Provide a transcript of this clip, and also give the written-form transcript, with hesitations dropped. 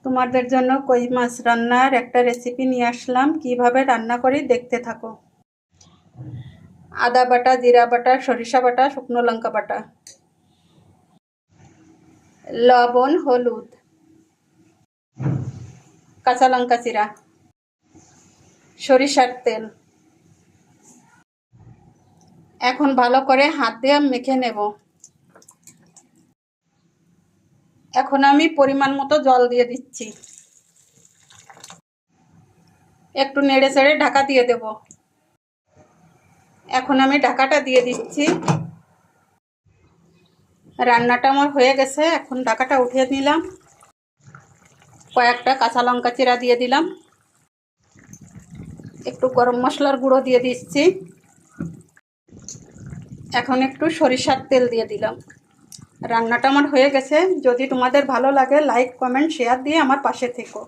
তোমাদের জন্য কই মাছ রান্নার একটা রেসিপি নিয়ে আসলাম। কিভাবে রান্না করি দেখতে থাকো। আদা বাটা, জিরা বাটা, সরিষা বাটা, শুকনো লঙ্কা বাটা, লবণ, হলুদ, কাঁচা লঙ্কা চিরা, সরিষার তেল। এখন ভালো করে হাত দিয়ে মেখে নেব। এখন আমি পরিমাণ মতো জল দিয়ে দিচ্ছি। একটু নেড়ে চেড়ে ঢাকা দিয়ে দেব। এখন আমি ঢাকাটা দিয়ে দিচ্ছি। রান্নাটা আমার হয়ে গেছে। এখন ঢাকাটা উঠিয়ে নিলাম। কয়েকটা কাঁচা লঙ্কা চিরা দিয়ে দিলাম। একটু গরম মশলার গুঁড়ো দিয়ে দিচ্ছি। এখন একটু সরিষার তেল দিয়ে দিলাম। রান্নাটা আমার হয়ে গেছে। যদি তোমাদের ভালো লাগে লাইক, কমেন্ট, শেয়ার দিয়ে আমার পাশে থেকো।